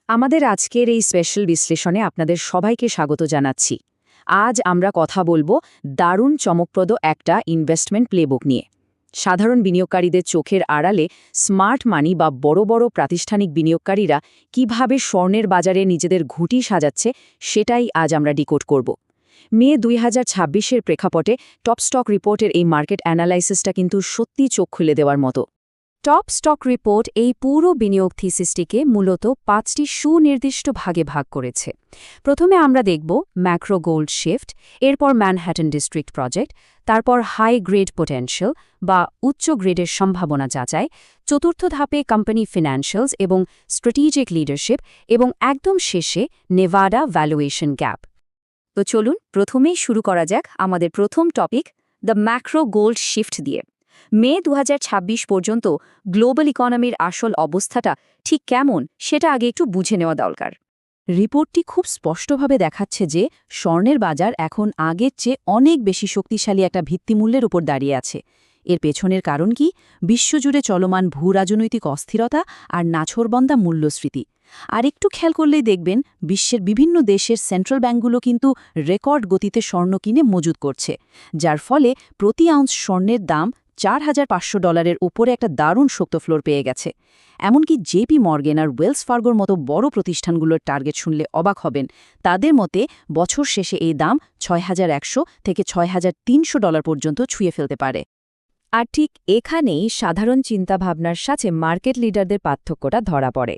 আমাদের আজকের এই স্পেশাল বিশ্লেষণে আপনাদের সবাইকে স্বাগত জানাচ্ছি। আজ আমরা কথা বলবো দারুণ চমকপ্রদ একটা ইনভেস্টমেন্ট প্লেবুক নিয়ে। সাধারণ বিনিয়োগকারীদের চোখের আড়ালে স্মার্ট মানি বা বড় বড় প্রাতিষ্ঠানিক বিনিয়োগকারীরা কিভাবে স্বর্ণের বাজারে নিজেদের ঘুঁটি সাজাচ্ছে সেটাই আজ আমরা ডিকোড করব। মে 2026-এর প্রেক্ষাপটে টপ স্টক রিপোর্টের এই মার্কেট অ্যানালাইসিসটা কিন্তু সত্যি চোখ খুলে দেওয়ার মতো। টপ স্টক রিপোর্ট এই পুরো বিনিয়োগ থিসিসটিকে মূলত 5টি সুনির্দিষ্ট ভাগে ভাগ করেছে। প্রথমে আমরা দেখব ম্যাক্রো গোল্ড শিফট, এরপর ম্যানহ্যাটন ডিস্ট্রিক্ট প্রজেক্ট, তারপর হাই গ্রেড পোটেনশিয়াল বা উচ্চ গ্রেডের সম্ভাবনা যাচাই, চতুর্থ ধাপে কোম্পানি ফিন্যান্সিয়ালস এবং স্ট্র্যাটেজিক লিডারশিপ, এবং একদম শেষে নেভাডা ভ্যালুয়েশন গ্যাপ। তো চলুন প্রথমেই শুরু করা যাক আমাদের প্রথম topic, the macro gold shift দিয়ে। মে 2026 পর্যন্ত গ্লোবাল ইকোনমির আসল অবস্থাটা ঠিক কেমন সেটা আগে একটু বুঝে নেওয়া দরকার। রিপোর্টটি খুব স্পষ্টভাবে দেখাচ্ছে যে স্বর্ণের বাজার এখন আগের চেয়ে অনেক বেশি শক্তিশালী একটা ভিত্তিমূল্যের উপর দাঁড়িয়ে আছে। এর পেছনের কারণ কি? বিশ্বজুড়ে চলমান ভূরাজনৈতিক অস্থিরতা আর নাছোড়বন্দা মূল্যস্ফীতি। আর একটু খেয়াল করলেই দেখবেন বিশ্বের বিভিন্ন দেশের সেন্ট্রাল ব্যাঙ্কগুলো কিন্তু রেকর্ড গতিতে স্বর্ণ কিনে মজুত করছে, যার ফলে প্রতি আউন্স স্বর্ণের দাম $4,500 উপরে একটা দারুণ শক্ত ফ্লোর পেয়ে গেছে। এমনকি জেপি মর্গেন আর ওয়েলস ফার্গোর মতো বড় প্রতিষ্ঠানগুলোর টার্গেট শুনলে অবাক হবেন। তাদের মতে বছর শেষে এই দাম $6,100 থেকে $6,300 পর্যন্ত ছুঁয়ে ফেলতে পারে। আর ঠিক এখানেই সাধারণ চিন্তাভাবনার সাথে মার্কেট লিডারদের পার্থক্যটা ধরা পড়ে।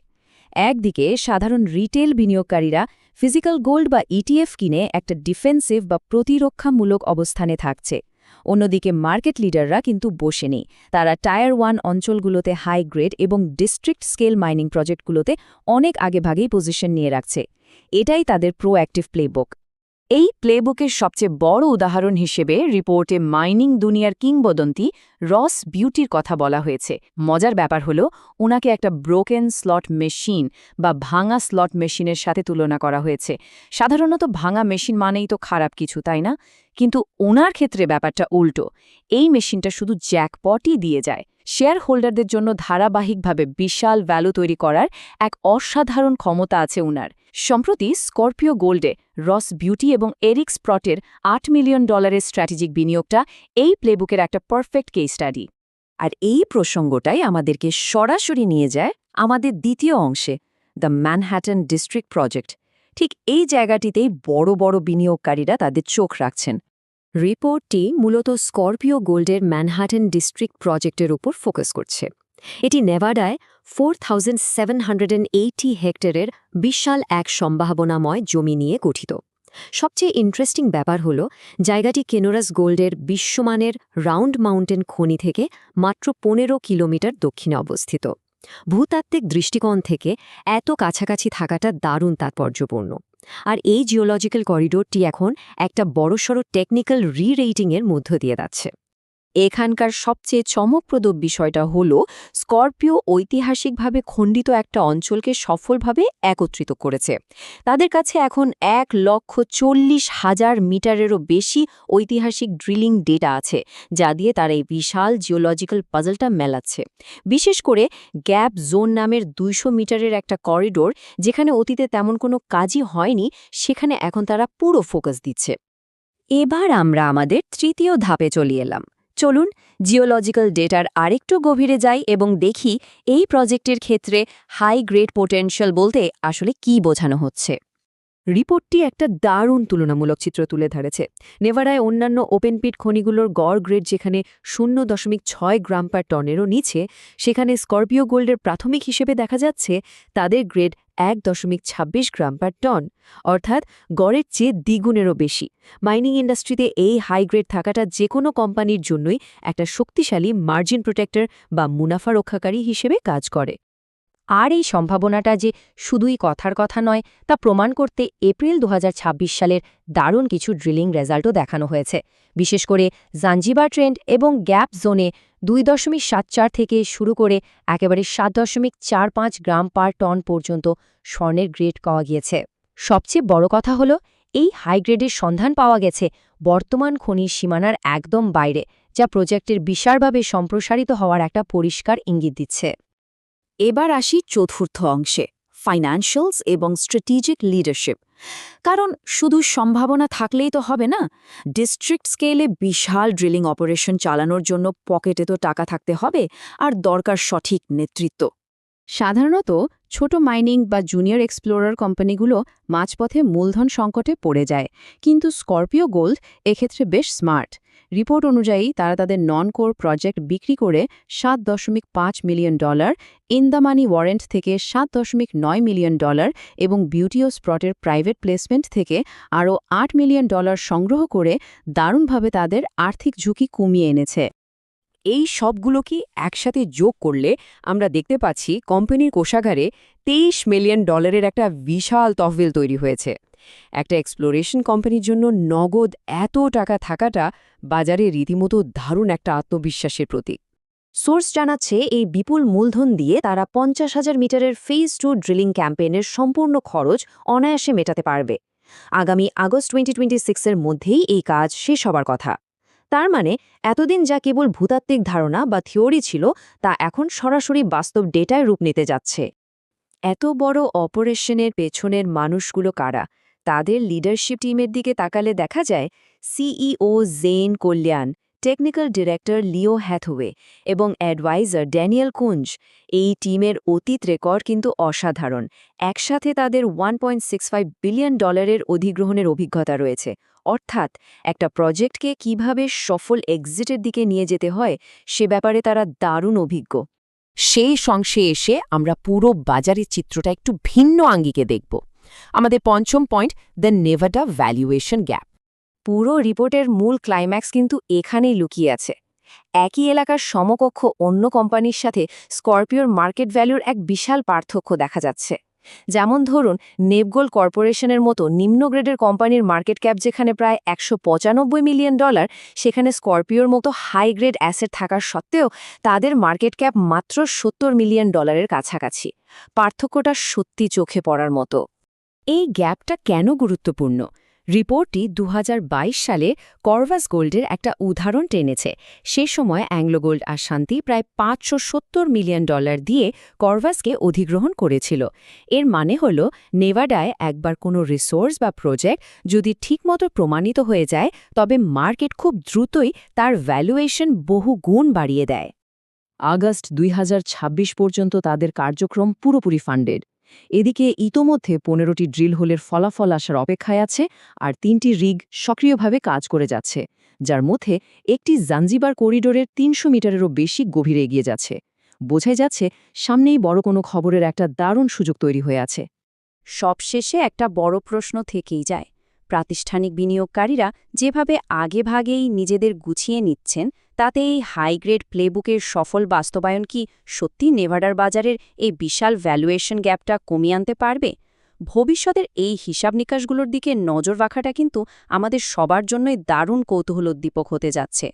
একদিকে সাধারণ রিটেল বিনিয়োগকারীরা ফিজিক্যাল গোল্ড বা ইটিএফ কিনে একটা ডিফেন্সিভ বা প্রতিরক্ষামূলক অবস্থানে থাকছে। অন্যদিকে মার্কেট লিডাররা কিন্তু বসে নেই। তারা টায়ার 1 অঞ্চলগুলোতে হাই গ্রেড এবং ডিস্ট্রিক্ট স্কেল মাইনিং প্রজেক্টগুলোতে অনেক আগেভাগেই পজিশন নিয়ে রাখছে। এটাই তাদের প্রোঅ্যাক্টিভ প্লেবুক। এই প্লেবুকের সবচেয়ে বড় উদাহরণ হিসেবে রিপোর্টে মাইনিং দুনিয়ার কিংবদন্তি রস বিউটির কথা বলা হয়েছে। মজার ব্যাপার হলো ওনাকে একটা ব্রোকেন স্লট মেশিন বা ভাঙা স্লট মেশিনের সাথে তুলনা করা হয়েছে। সাধারণত ভাঙা মেশিন মানেই তো খারাপ কিছু, তাই না? কিন্তু ওনার ক্ষেত্রে ব্যাপারটা উল্টো। এই মেশিনটা শুধু জ্যাকপটই দিয়ে যায়। শেয়ার হোল্ডারদের জন্য ধারাবাহিকভাবে বিশাল ভ্যালু তৈরি করার এক অসাধারণ ক্ষমতা আছে উনার। সম্প্রতি স্করপিও গোল্ডে রস বিউটি এবং এরিক স্প্রটের $8 মিলিয়ন স্ট্র্যাটেজিক বিনিয়োগটা এই প্লেবুকের একটা পারফেক্ট কেস স্টাডি। আর এই প্রসঙ্গটাই আমাদেরকে সরাসরি নিয়ে যায় আমাদের দ্বিতীয় অংশে, দ্য ম্যানহ্যাটন ডিস্ট্রিক্ট প্রজেক্ট। ঠিক এই জায়গাটিতেই বড় বড় বিনিয়োগকারীরা তাদের চোখ রাখছেন। রিপোর্টটি মূলত স্করপিও গোল্ডের ম্যানহাটন ডিস্ট্রিক্ট প্রজেক্টের উপর ফোকাস করছে। এটি নেভাডায় 4,780 হেক্টরের বিশাল এক সম্ভাবনাময় জমি নিয়ে গঠিত। সবচেয়ে ইন্টারেস্টিং ব্যাপার হল জায়গাটি কেনোরাস গোল্ডের বিশ্বমানের রাউন্ড মাউন্টেন খনি থেকে মাত্র 15 কিলোমিটার দক্ষিণে অবস্থিত। ভূতাত্ত্বিক দৃষ্টিকোণ থেকে এত কাছাকাছি থাকাটা দারুণ তাৎপর্যপূর্ণ। আর এই জিওলজিক্যাল করিডোরটি এখন একটা বড়সড় টেকনিক্যাল রি-রেটিংয়ের মধ্য দিয়ে যাচ্ছে। এখানকার সবচেয়ে চমকপ্রদ বিষয়টা হল স্করপিও ঐতিহাসিকভাবে খণ্ডিত একটা অঞ্চলকে সফলভাবে একত্রিত করেছে। তাদের কাছে এখন 1,40,000 মিটারেরও বেশি ঐতিহাসিক ড্রিলিং ডেটা আছে, যা দিয়ে তারা এই বিশাল জিওলজিক্যাল পাজলটা মেলাচ্ছে। বিশেষ করে গ্যাপ জোন নামের 200 মিটারের একটা করিডোর, যেখানে অতীতে তেমন কোনো কাজই হয়নি, সেখানে এখন তারা পুরো ফোকাস দিচ্ছে। এবার আমরা আমাদের তৃতীয় ধাপে চলে এলাম। চলুন জিওলজিক্যাল ডেটার আরেকটু গভীরে যাই এবং দেখি এই প্রজেক্টের ক্ষেত্রে হাই গ্রেড পোটেনশিয়াল বলতে আসলে কি বোঝানো হচ্ছে। রিপোর্টটি একটা দারুণ তুলনামূলক চিত্র তুলে ধরেছে। নেভাডায় অন্যান্য ওপেন পিট খনিগুলোর গড় গ্রেড যেখানে 0.6 গ্রাম পার টনেরও নিচে, সেখানে স্করপিও গোল্ডের প্রাথমিক হিসেবে দেখা যাচ্ছে তাদের গ্রেড 1.26 গ্রাম পার টন, অর্থাৎ গড়ের চেয়ে দ্বিগুণেরও বেশি। মাইনিং ইন্ডাস্ট্রিতে এই হাই গ্রেড থাকাটা যে কোনো কোম্পানির জন্যই একটা শক্তিশালী মার্জিন প্রোটেক্টর বা মুনাফা রক্ষাকারী হিসেবে কাজ করে। আর এই সম্ভাবনাটা যে শুধুই কথার কথা নয়, তা প্রমাণ করতে এপ্রিল 2026 সালের দারুণ কিছু ড্রিলিং রেজাল্টও দেখানো হয়েছে। বিশেষ করে জাঞ্জিবার ট্রেন্ড এবং গ্যাপ জোনে 2.74 থেকে শুরু করে একেবারে 7.45 গ্রাম পার টন পর্যন্ত স্বর্ণের গ্রেড পাওয়া গিয়েছে। সবচেয়ে বড় কথা হলো এই হাই গ্রেডের সন্ধান পাওয়া গেছে বর্তমান খনির সীমানার একদম বাইরে, যা প্রজেক্টের বিশালভাবে সম্প্রসারিত হওয়ার একটা পরিষ্কার ইঙ্গিত দিচ্ছে। এবার আসি চতুর্থ অংশে, ফাইন্যান্সিয়ালস এবং স্ট্র্যাটেজিক লিডারশিপ। কারণ শুধু সম্ভাবনা থাকলেই তো হবে না, ডিস্ট্রিক্ট স্কেলে বিশাল ড্রিলিং অপারেশন চালানোর জন্য পকেটে তো টাকা থাকতে হবে, আর দরকার সঠিক নেতৃত্ব। সাধারণত ছোট মাইনিং বা জুনিয়র এক্সপ্লোরার কোম্পানিগুলো মাঝপথে মূলধন সংকটে পড়ে যায়, কিন্তু স্করপিও গোল্ড এক্ষেত্রে বেশ স্মার্ট। রিপোর্ট অনুযায়ী তারা তাদের নন কোর প্রজেক্ট বিক্রি করে $7.5 million, in the money warrant থেকে $7.9 মিলিয়ন এবং বিউটিও স্প্রটের প্রাইভেট প্লেসমেন্ট থেকে আরও $8 মিলিয়ন সংগ্রহ করে দারুণভাবে তাদের আর্থিক ঝুঁকি কমিয়ে এনেছে। এই সবগুলো কি একসাথে যোগ করলে আমরা দেখতে পাচ্ছি কোম্পানির কোষাগারে $23 মিলিয়ন একটা বিশাল তহবিল তৈরি হয়েছে। একটা এক্সপ্লোরেশন কোম্পানির জন্য নগদ এত টাকা থাকাটা বাজারে রীতিমতো দারুণ একটা আত্মবিশ্বাসের প্রতীক। সোর্স জানাচ্ছে এই বিপুল মূলধন দিয়ে তারা 50,000 মিটারের ফেজ 2 ড্রিলিং ক্যাম্পেইনের সম্পূর্ণ খরচ অনায়াসে মেটাতে পারবে। আগামী আগস্ট 2026-এর মধ্যেই এই কাজ শেষ হবার কথা। তার মানে এতদিন যা কেবল ভূতাত্ত্বিক ধারণা বা থিওরি ছিল, তা এখন সরাসরি বাস্তব ডেটায় রূপ নিতে যাচ্ছে। এত বড় অপারেশনের পেছনের মানুষগুলো কারা? তাদের লিডারশিপ টিমের দিকে তাকালে দেখা যায় সিইও জেন কল্যাণ, টেকনিক্যাল ডিরেক্টর লিও হ্যাথওয়ে এবং অ্যাডভাইজার ড্যানিয়েল কুঞ্জ। এই টিমের অতীত রেকর্ড কিন্তু অসাধারণ। একসাথে তাদের $1.65 বিলিয়ন অধিগ্রহণের অভিজ্ঞতা রয়েছে। অর্থাৎ একটা প্রজেক্টকে কিভাবে সফল এক্সিটের দিকে নিয়ে যেতে হয় সে ব্যাপারে তারা দারুণ অভিজ্ঞ। সেই অংশে এসে আমরা পুরো বাজারের চিত্রটা একটু ভিন্ন আঙ্গিকে দেখব। আমাদের পঞ্চম point, the Nevada valuation gap. পুরো রিপোর্টের মূল ক্লাইম্যাক্স কিন্তু এখানেই লুকিয়ে আছে। একই এলাকার সমকক্ষ অন্য কোম্পানির সাথে স্করপিওর মার্কেট ভ্যালুর এক বিশাল পার্থক্য দেখা যাচ্ছে। যেমন ধরুন, নেভগোল্ড কর্পোরেশনের মতো নিম্ন গ্রেডের কোম্পানির মার্কেট ক্যাপ যেখানে প্রায় $195 মিলিয়ন, সেখানে স্করপিওর মতো হাই গ্রেড অ্যাসেট থাকার সত্ত্বেও তাদের মার্কেট ক্যাপ মাত্র $70 মিলিয়ন কাছাকাছি। পার্থক্যটা সত্যি চোখে পড়ার মতো। এই গ্যাপটা কেন গুরুত্বপূর্ণ? রিপোর্টটি 2022 সালে করভাস গোল্ডের একটা উদাহরণ টেনেছে। সে সময় অ্যাংলো গোল্ড আর শান্তি প্রায় $570 মিলিয়ন দিয়ে করভাসকে অধিগ্রহণ করেছিল। এর মানে হল, নেভাডায় একবার কোনো রিসোর্স বা প্রজেক্ট যদি ঠিকমতো প্রমাণিত হয়ে যায়, তবে মার্কেট খুব দ্রুতই তার ভ্যালুয়েশন বহু গুণ বাড়িয়ে দেয়। আগস্ট 2026 পর্যন্ত তাদের কার্যক্রম পুরোপুরি ফান্ডেড। এদিকে ইতোমধ্যে 15টি ড্রিল হোলের ফলাফল আসার অপেক্ষায় আছে, আর 3টি রিগ সক্রিয়ভাবে কাজ করে যাচ্ছে, যার মধ্যে একটি জাঞ্জিবার করিডোরের 300 মিটারেরও বেশি গভীরে এগিয়ে যাচ্ছে। বোঝাই যাচ্ছে সামনেই বড় কোনো খবরের একটা দারুণ সুযোগ তৈরি হয়ে আছে। সবশেষে একটা বড় প্রশ্ন থেকেই যায়, প্রাতিষ্ঠানিক বিনিয়োগকারীরা যেভাবে আগেভাগেই নিজেদের গুছিয়ে নিচ্ছেন, তাতে এই হাইগ্রেড প্লেবুকের সফল বাস্তবায়ন কি সত্যি নেভাডার বাজারের এই বিশাল ভ্যালুয়েশন গ্যাপটা কমিয়ে আনতে পারবে? ভবিষ্যতের এই হিসাব নিকাশগুলোর দিকে নজর রাখাটা কিন্তু আমাদের সবার জন্যই দারুণ কৌতূহলোদ্দীপক হতে যাচ্ছে।